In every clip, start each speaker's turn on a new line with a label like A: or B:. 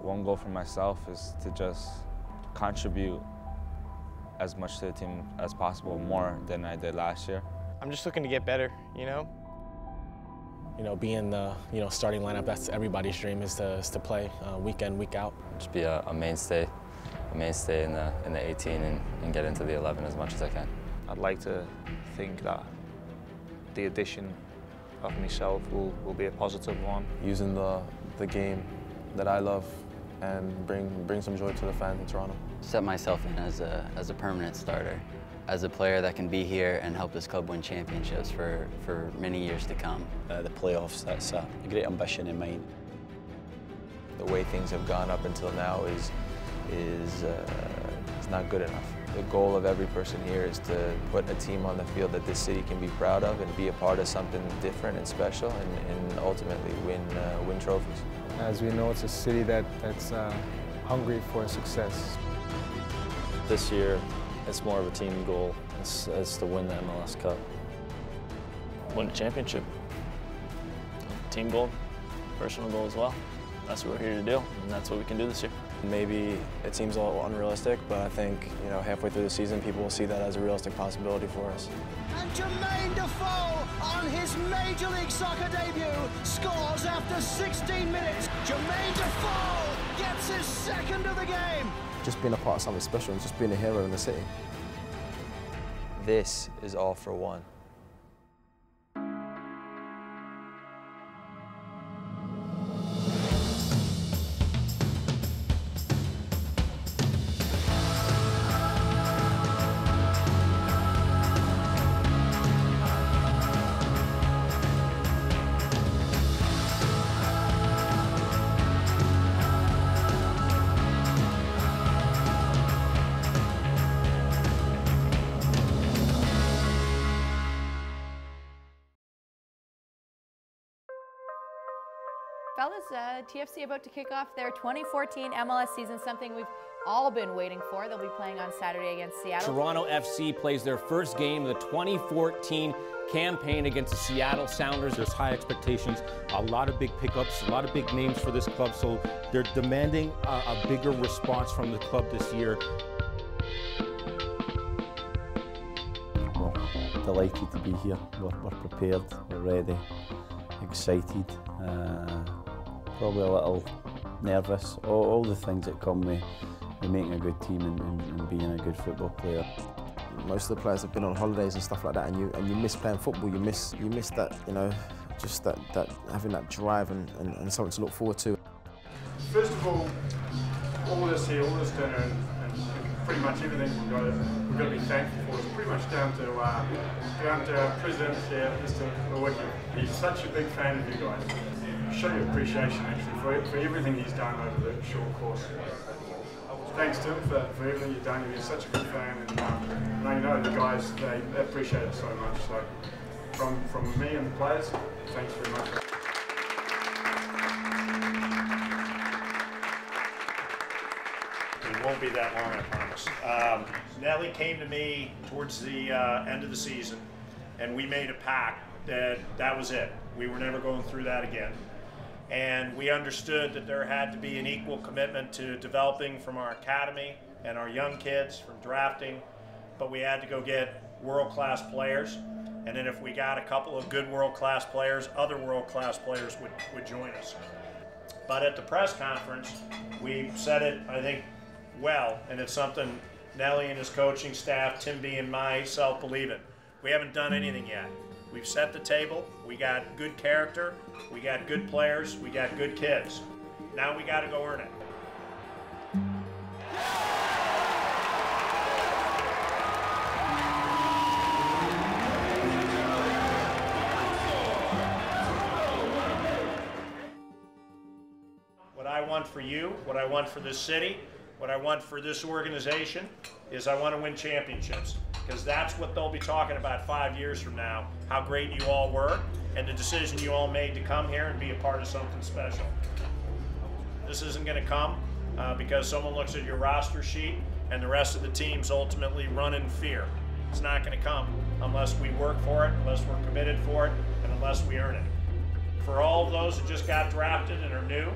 A: One goal for myself is to just contribute as much to the team as possible, more than I did last year.
B: I'm just looking to get better, you know?
C: Being the starting lineup, that's everybody's dream, is to play week in, week out.
D: Just be a mainstay in the 18 and get into the 11 as much as I can.
E: I'd like to think that the addition of myself will be a positive one.
F: Using the game that I love and bring some joy to the fans in Toronto.
G: Set myself in as a permanent starter, as a player that can be here and help this club win championships for many years to come.
H: The playoffs, that's a great ambition in mind.
F: The way things have gone up until now is not good enough. The goal of every person here is to put a team on the field that this city can be proud of and be a part of something different and special, and ultimately win trophies.
I: As we know, it's a city that's hungry for success.
J: This year, it's more of a team goal. It's to win the MLS Cup.
K: Win a championship. Team goal, personal goal as well. That's what we're here to do, and that's what we can do this year.
C: Maybe it seems a little unrealistic, but I think halfway through the season, people will see that as a realistic possibility for us.
L: And Jermain Defoe, on his Major League Soccer debut, scores after 16 minutes. Jermain Defoe gets his second of the game.
F: Just being a part of something special and just being a hero in the city. This is all for one.
M: Fellas, TFC about to kick off their 2014 MLS season, something we've all been waiting for. They'll be playing on Saturday against Seattle.
N: Toronto FC plays their first game of the 2014 campaign against the Seattle Sounders.
O: There's high expectations, a lot of big pickups, a lot of big names for this club, so they're demanding a bigger response from the club this year.
H: We're delighted to be here. We're prepared, we're ready, excited. Probably a little nervous, all the things that come with making a good team and being a good football player.
F: Most of the players have been on holidays and stuff like that, and you miss playing football. You miss that, just that having that drive and something to look forward to.
P: First of all this here, all this dinner, and pretty much everything we've got to be thankful for is pretty much down to our president here, Mr. Lewicki. He's such a big fan of you guys. Show your appreciation actually for everything he's done over the short course. Thanks to him for everything you've done. He's such a good fan, and I know the guys, they appreciate it so much. So from me and the players, thanks very much.
Q: It won't be that long, I promise. Nelly came to me towards the end of the season, and we made a pact that was it. We were never going through that again. And we understood that there had to be an equal commitment to developing from our academy and our young kids, from drafting, but we had to go get world-class players. And then if we got a couple of good world-class players, other world-class players would join us. But at the press conference, we said it, I think, well, and it's something Nelly and his coaching staff, Tim B and myself believe in. We haven't done anything yet. We've set the table, we got good character, we got good players, we got good kids. Now we got to go earn it. What I want for you, what I want for this city, what I want for this organization is I want to win championships. Because that's what they'll be talking about 5 years from now, how great you all were and the decision you all made to come here and be a part of something special. This isn't going to come because someone looks at your roster sheet and the rest of the teams ultimately run in fear. It's not going to come unless we work for it, unless we're committed for it, and unless we earn it. For all of those that just got drafted and are new,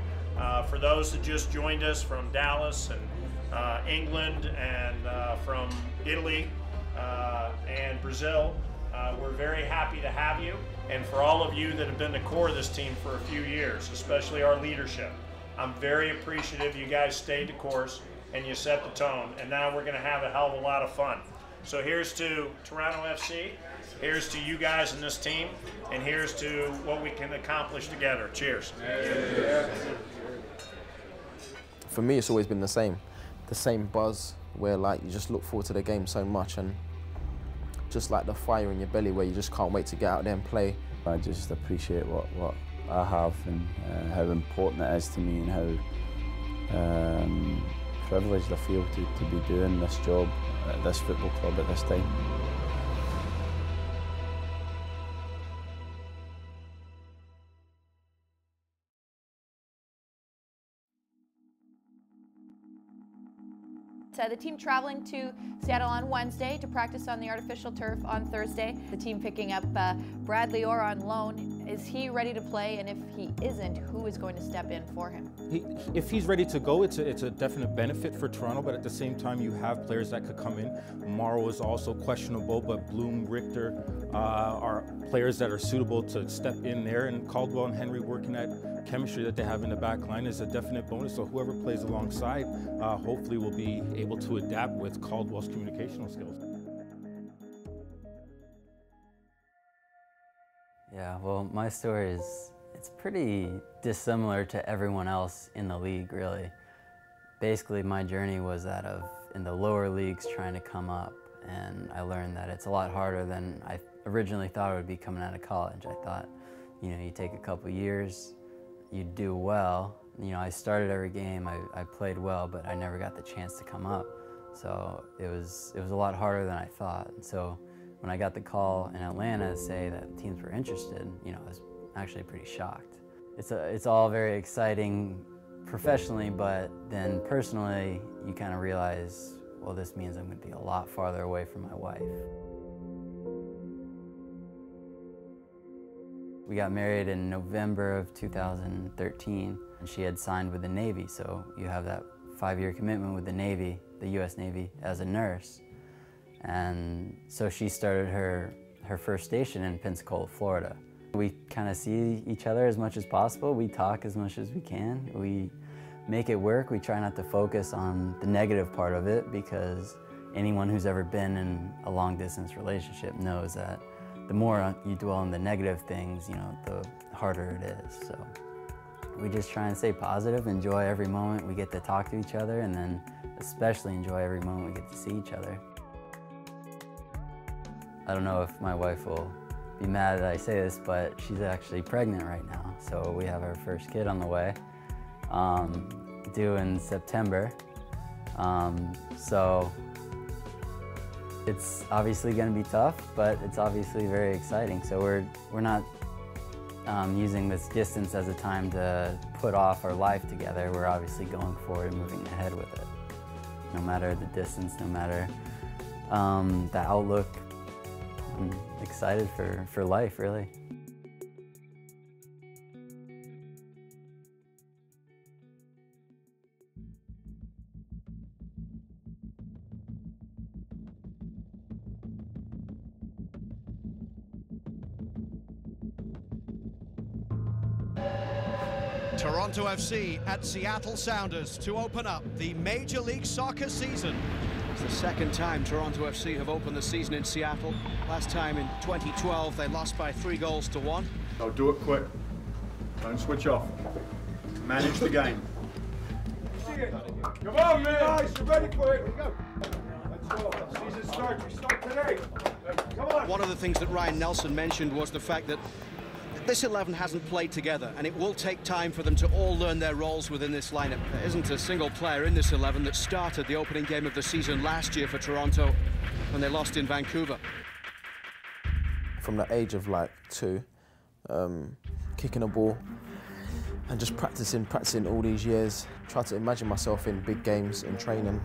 Q: For those that just joined us from Dallas and England and from Italy and Brazil, we're very happy to have you. And for all of you that have been the core of this team for a few years, especially our leadership, I'm very appreciative you guys stayed the course and you set the tone. And now we're going to have a hell of a lot of fun. So here's to Toronto FC, here's to you guys in this team, and here's to what we can accomplish together. Cheers.
R: For me, it's always been the same buzz where like you just look forward to the game so much, and just like the fire in your belly where you just can't wait to get out there and play.
H: I just appreciate what I have and how important it is to me, and how privileged I feel to be doing this job at this football club at this time.
M: The team traveling to Seattle on Wednesday to practice on the artificial turf on Thursday. The team picking up Bradley Orr on loan. Is he ready to play? And if he isn't, who is going to step in for him?
O: If he's ready to go, it's a definite benefit for Toronto, but at the same time, you have players that could come in. Morrow is also questionable, but Bloom, Richter are players that are suitable to step in there, and Caldwell and Henry working at chemistry that they have in the back line is a definite bonus. So whoever plays alongside hopefully will be able to adapt with Caldwell's communicational skills.
G: Yeah, well, my story it's pretty dissimilar to everyone else in the league, really. Basically, my journey was that of in the lower leagues trying to come up, and I learned that it's a lot harder than I originally thought it would be coming out of college. I thought, you take a couple years, you do well. I started every game, I played well, but I never got the chance to come up. So it was a lot harder than I thought. So when I got the call in Atlanta to say that teams were interested, I was actually pretty shocked. It's all very exciting professionally, but then personally, you kind of realize, well, this means I'm going to be a lot farther away from my wife. We got married in November of 2013, and she had signed with the Navy, so you have that 5-year commitment with the Navy, the U.S. Navy, as a nurse. And so she started her first station in Pensacola, Florida. We kind of see each other as much as possible. We talk as much as we can. We make it work. We try not to focus on the negative part of it, because anyone who's ever been in a long-distance relationship knows that the more you dwell on the negative things, the harder it is. So we just try and stay positive, enjoy every moment we get to talk to each other, and then especially enjoy every moment we get to see each other. I don't know if my wife will be mad that I say this, but she's actually pregnant right now. So we have our first kid on the way, due in September. So it's obviously going to be tough, but it's obviously very exciting. So we're not using this distance as a time to put off our life together. We're obviously going forward and moving ahead with it. No matter the distance, no matter the outlook, I'm excited for life, really.
L: Toronto FC at Seattle Sounders to open up the Major League Soccer season. It's the second time Toronto FC have opened the season in Seattle. Last time in 2012, they lost by 3-1.
P: So do it quick. Don't switch off. Manage the game. Come on, man! Guys, you ready for it? Go. Let's go. Season starts. We start today. Come on.
L: One of the things that Ryan Nelson mentioned was the fact that this 11 hasn't played together, and it will take time for them to all learn their roles within this lineup. There isn't a single player in this 11 that started the opening game of the season last year for Toronto when they lost in Vancouver.
R: From the age of like 2, kicking a ball and just practicing all these years, try to imagine myself in big games in training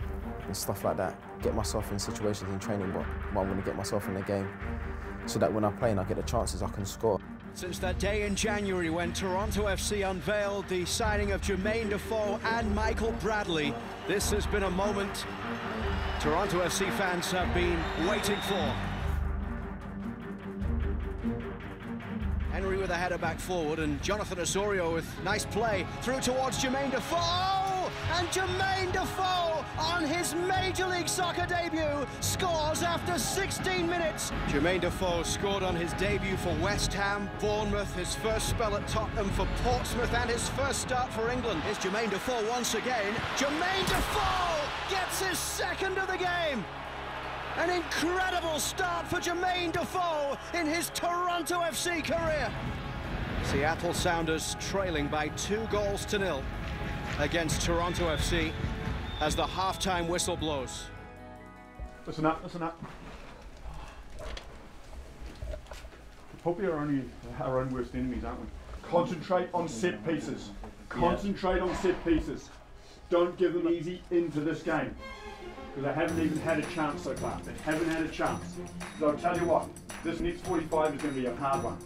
R: and stuff like that. Get myself in situations in training what I'm going to get myself in the game, so that when I play and I get the chances, I can score.
L: Since that day in January when Toronto FC unveiled the signing of Jermain Defoe and Michael Bradley, this has been a moment Toronto FC fans have been waiting for. Henry with a header back forward, and Jonathan Osorio with nice play through towards Jermain Defoe. And Jermain Defoe, on his Major League Soccer debut, scores after 16 minutes. Jermain Defoe scored on his debut for West Ham, Bournemouth, his first spell at Tottenham for Portsmouth, and his first start for England. Here's Jermain Defoe once again. Jermain Defoe gets his second of the game. An incredible start for Jermain Defoe in his Toronto FC career. Seattle Sounders trailing by 2-0 against Toronto FC as the half-time whistle blows.
P: Listen up, listen up. Hope you're only our own worst enemies, aren't we? Concentrate on set pieces. Concentrate on set pieces. Don't give them easy into this game. Because they haven't even had a chance so far. They haven't had a chance. So I'll tell you what, this next 45 is going to be a hard one.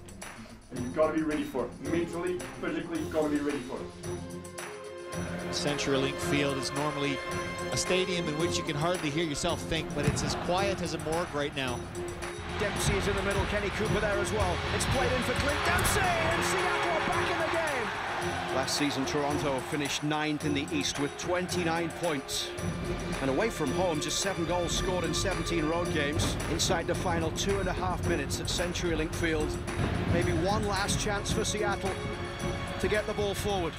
P: And you've got to be ready for it. Mentally, physically, you've got to be ready for it.
S: CenturyLink Field is normally a stadium in which you can hardly hear yourself think, but it's as quiet as a morgue right now.
L: Dempsey is in the middle, Kenny Cooper there as well. It's played in for Clint Dempsey, and Seattle are back in the game. Last season, Toronto finished 9th in the East with 29 points. And away from home, just 7 goals scored in 17 road games. Inside the final 2.5 minutes at CenturyLink Field. Maybe one last chance for Seattle to get the ball forward.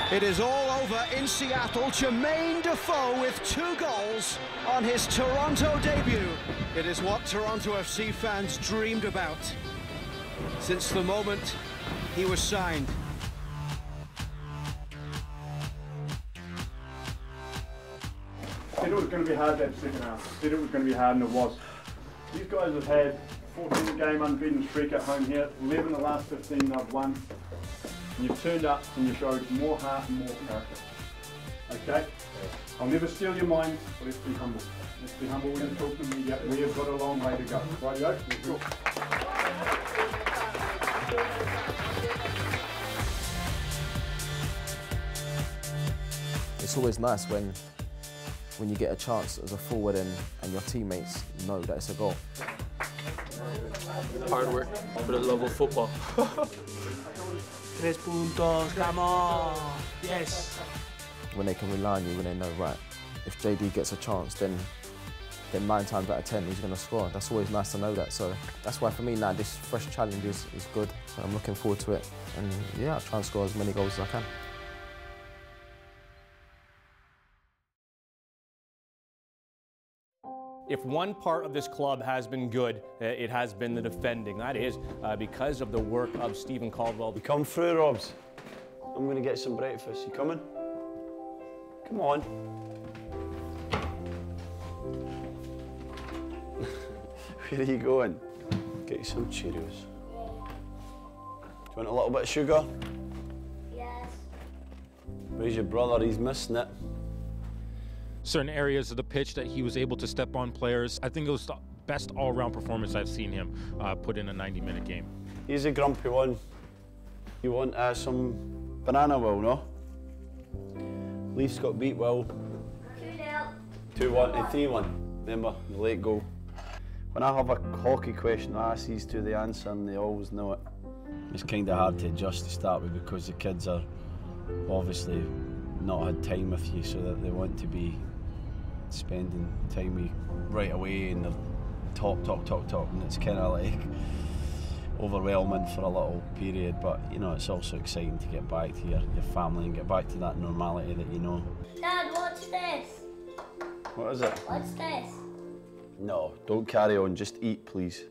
L: It is all over in Seattle. Jermain Defoe with 2 goals on his Toronto debut. It is what Toronto FC fans dreamed about since the moment he was signed.
P: Said it was going to be hard that second half. Said it was going to be hard, and it was. These guys have had 14-game unbeaten streak at home here. 11 of the last 15 they've won. And you've turned up and you showed more heart and more character. Okay? I'll never steal your mind, but let's be humble. Let's be humble when you talk to me. Yep, we have got a long way to go. Right, yo? Let's go.
R: It's always nice when you get a chance as a forward and your teammates know that it's a goal.
J: Hard work for the love of football.
T: 3 puntos, come on! Yes!
R: When they can rely on you, when they know, right, if JD gets a chance, then 9 times out of 10 he's going to score. That's always nice to know that. So that's why for me now this fresh challenge is good. I'm looking forward to it. And yeah, I'll try and score as many goals as I can.
N: If one part of this club has been good, it has been the defending. That is because of the work of Steven Caldwell.
U: You come through, Robs. I'm going to get some breakfast. You coming? Come on. Where are you going? Get you some Cheerios. Do you want a little bit of sugar?
V: Yes.
U: Where's your brother? He's missing it.
O: Certain areas of the pitch that he was able to step on players. I think it was the best all-round performance I've seen him put in a 90-minute game.
U: He's a grumpy one. You want some banana, Will, no? Leafs got beat, Will.
V: 2-0.
U: 2-1 and 3-1. Remember, the late goal. When I have a hockey question, I ask these two the answer and they always know it.
H: It's kind of hard to adjust to start with because the kids are obviously not had time with you, so that they want to be spending time with you right away and they're talk, and it's kind of like overwhelming for a little period, but you know, it's also exciting to get back to your family and get back to that normality that you know.
V: Dad, what's this?
U: What is it?
V: What's this?
U: No, don't carry on, just eat, please.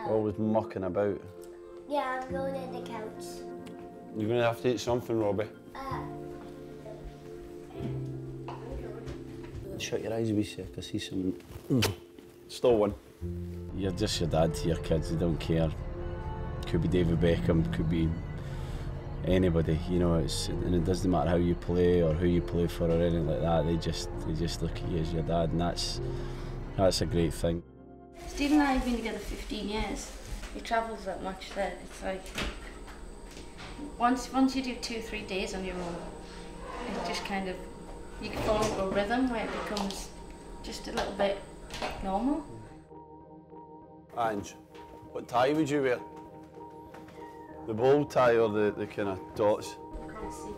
U: Always mucking about.
V: Yeah, I'm going in the couch.
U: You're going to have to eat something, Robbie. Shut your eyes a wee sec, I see some... Still one.
H: You're just your dad to your kids, they don't care. Could be David Beckham, could be anybody, you know, and it doesn't matter how you play or who you play for or anything like that, they just look at you as your dad, and that's a great thing.
A: Steven and I have been together 15 years. He travels that much that it's like, once you do 2-3 days on your own, it just kind of, you can fall into a rhythm where it becomes just a little bit normal.
U: Ange, what tie would you wear? The bow tie or the kind of dots?
A: I can't see.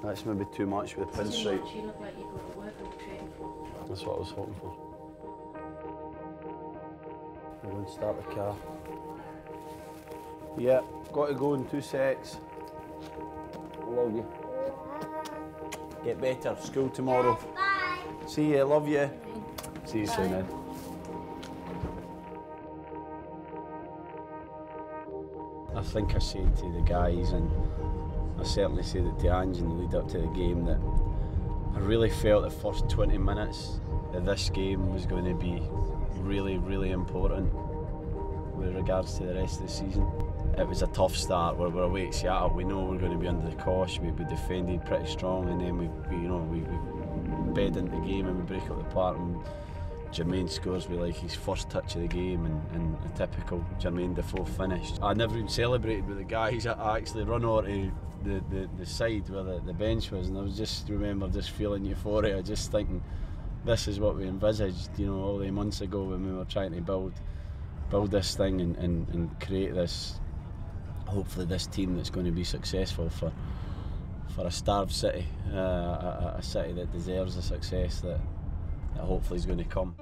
U: That's maybe too much with the pinstripe.
A: You look like you go to work or train for.
U: That's what I was hoping for. We're going to start the car. Yeah, got to go in 2 secs. Love you. Get better. School tomorrow.
V: Bye.
U: See you. Love you. See you soon, Ed. I think I said to the guys, and I certainly said it to Ange in the lead up to the game, that I really felt the first 20 minutes of this game was going to be really, really important with regards to the rest of the season. It was a tough start. We're away at Seattle. We know we're going to be under the cosh. We defended pretty strong, and then we bed into the game and we break up the park. And Jermain scores with like his first touch of the game, and a typical Jermain Defoe finish. I never even celebrated with the guys. I actually run over to the side where the bench was, and I was just remember just feeling euphoria, just thinking this is what we envisaged, you know, all the months ago when we were trying to build this thing and create this, hopefully this team that's going to be successful for a starved city, a city that deserves the success that hopefully is going to come.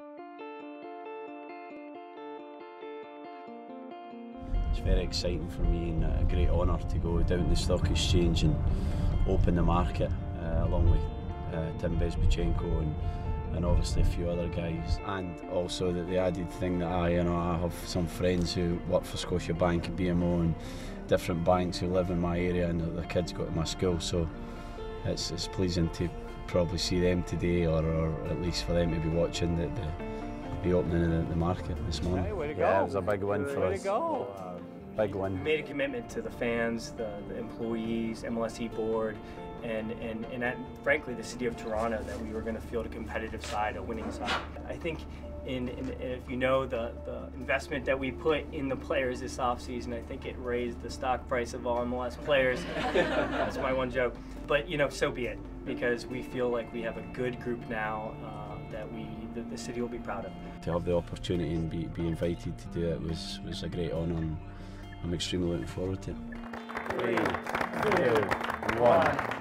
U: It's very exciting for me and a great honour to go down to the Stock Exchange and open the market along with Tim Bezbachenko and obviously a few other guys. And also the added thing that I have some friends who work for Scotiabank and BMO and different banks who live in my area, and their kids go to my school, so it's pleasing to probably see them today, or at least for them to be watching the opening of the market this morning.
B: Hey, way to go.
U: Yeah, it was a big win for us.
B: Way to go.
U: Big win.
B: We made a commitment to the fans, the employees, MLSE board, and frankly the city of Toronto, that we were going to field a competitive side, a winning side. I think if you know the investment that we put in the players this offseason, I think it raised the stock price of all MLS players. That's my one joke. But so be it, because we feel like we have a good group now that the city will be proud of.
U: To have the opportunity and be invited to do it was a great honour, and I'm extremely looking forward to it.
B: 3, 2, 1.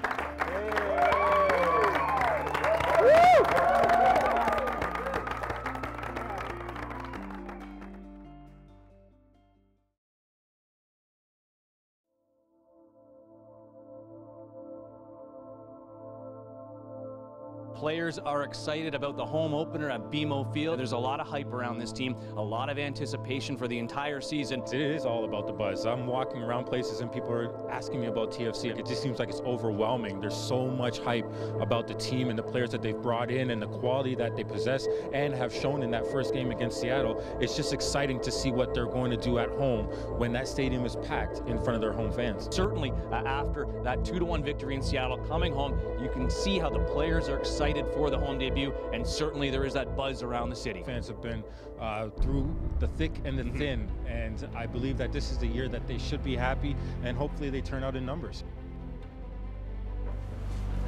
N: Players are excited about the home opener at BMO Field. There's a lot of hype around this team, a lot of anticipation for the entire season.
O: It is all about the buzz. I'm walking around places and people are asking me about TFC. It just seems like it's overwhelming. There's so much hype about the team and the players that they've brought in and the quality that they possess and have shown in that first game against Seattle. It's just exciting to see what they're going to do at home when that stadium is packed in front of their home fans.
N: Certainly, after that 2-1 victory in Seattle, coming home, you can see how the players are excited for the home debut, and certainly there is that buzz around the city.
O: Fans have been through the thick and the thin, and I believe that this is the year that they should be happy, and hopefully they turn out in numbers.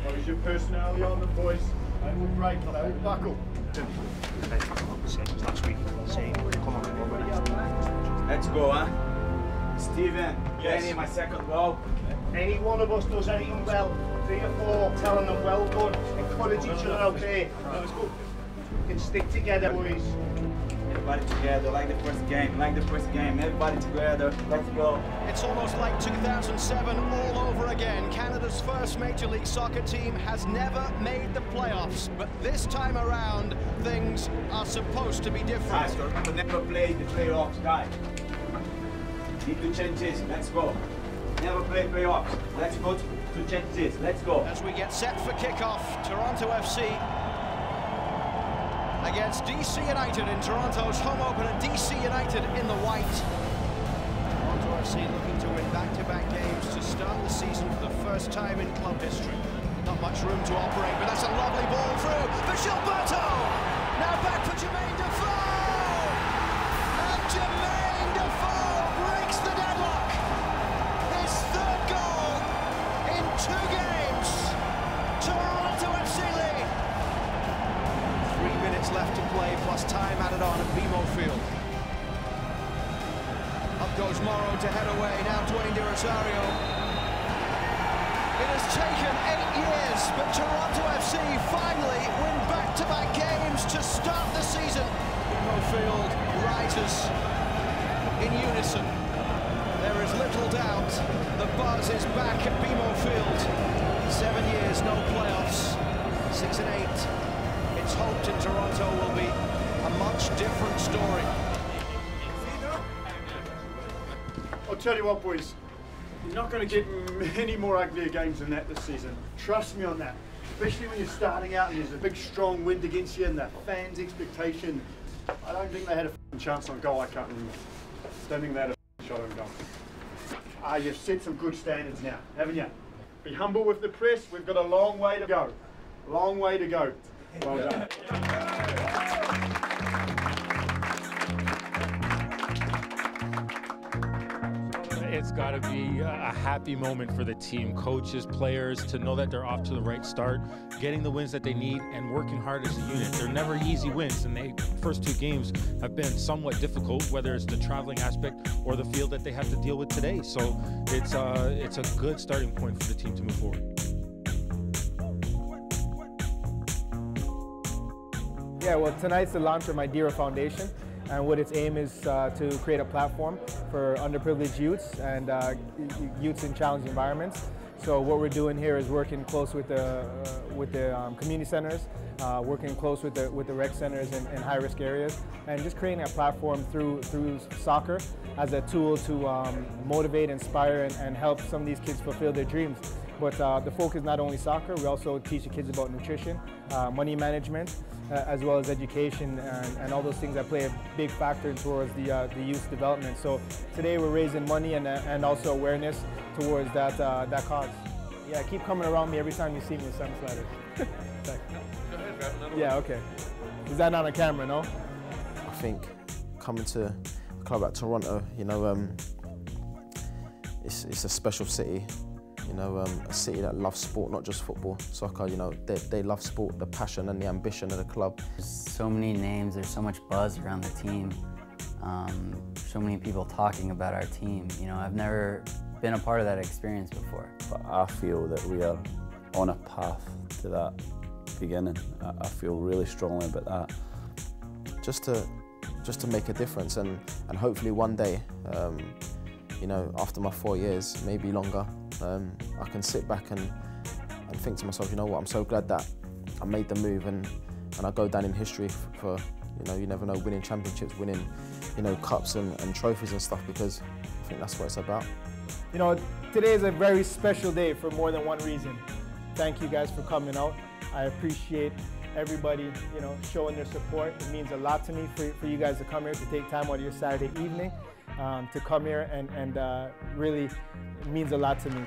P: What was your personality on the boys? I will break, I will buckle.
Q: Same as last week. Same. Come on,
U: Let's go, huh? Steven,
P: yes.
U: Benny, my second ball.
P: Any one of us does anything well, 3 or 4, telling them well done, encourage each other out there. Let's go. We can stick together, boys.
U: Everybody together, like the first game, everybody together, let's go.
L: It's almost like 2007 all over again. Canada's first Major League Soccer team has never made the playoffs, but this time around, things are supposed to be different.
U: Guys, remember, never played the playoffs, guys. Need to change this, let's go. Never play playoffs, let's go to change this, let's go.
L: As we get set for kickoff, Toronto FC against DC United in Toronto's home opener. DC United in the white. Toronto FC looking to win back-to-back games to start the season for the first time in club history. Not much room to operate, but that's a lovely ball through for Gilberto. Now back for Jermain Defoe. minutes left to play, plus time added on at BMO Field. Up goes Morrow to head away, now Dwayne De Rosario. It has taken 8 years, but Toronto FC finally win back-to-back games to start the season. BMO Field rises in unison. There is little doubt the buzz is back at BMO Field. 7 years, no playoffs, 6 and 8. It's hoped in Toronto will be a much different story.
P: I'll tell you what, boys, you're not going to get many more uglier games than that this season. Trust me on that. Especially when you're starting out and there's a big, strong wind against you and the fans' expectation. I don't think they had a chance on goal. I can't remember. Don't think they had a shot on goal. You've set some good standards now, haven't you? Be humble with the press. We've got a long way to go. Long way to go. Well done.
O: It's got to be a happy moment for the team, coaches, players, to know that they're off to the right start, getting the wins that they need, and working hard as a unit. They're never easy wins, and the first 2 games have been somewhat difficult, whether it's the traveling aspect or the field that they have to deal with today. So it's a good starting point for the team to move forward.
D: Yeah, well, tonight's the launch of my DERA Foundation, and what its aim is to create a platform for underprivileged youths and youths in challenging environments. So what we're doing here is working close with the community centers, working close with the rec centers in high-risk areas, and just creating a platform through soccer as a tool to motivate, inspire, and help some of these kids fulfill their dreams. But the focus is not only soccer, we also teach the kids about nutrition, money management, as well as education and all those things that play a big factor towards the youth development. So today we're raising money and also awareness towards that cause. Yeah, keep coming around me every time you see me with Sam Sliders. Yeah, okay. Is that not on camera, no?
R: I think coming to a club like Toronto, you know, it's a special city. You know, a city that loves sport, not just football, soccer. You know, they love sport, the passion and the ambition of the club.
G: There's so many names, there's so much buzz around the team. So many people talking about our team. You know, I've never been a part of that experience before.
U: But I feel that we are on a path to that beginning. I feel really strongly about that.
R: Just to make a difference, and hopefully one day, you know, after my 4 years, maybe longer, I can sit back and think to myself, you know what, I'm so glad that I made the move, and I go down in history for, you know, you never know, winning championships, winning, you know, cups and trophies and stuff, because I think that's what it's about.
D: You know, today is a very special day for more than one reason. Thank you guys for coming out. I appreciate everybody, you know, showing their support. It means a lot to me for you guys to come here, to take time out of your Saturday evening to come here, and really it means a lot to me.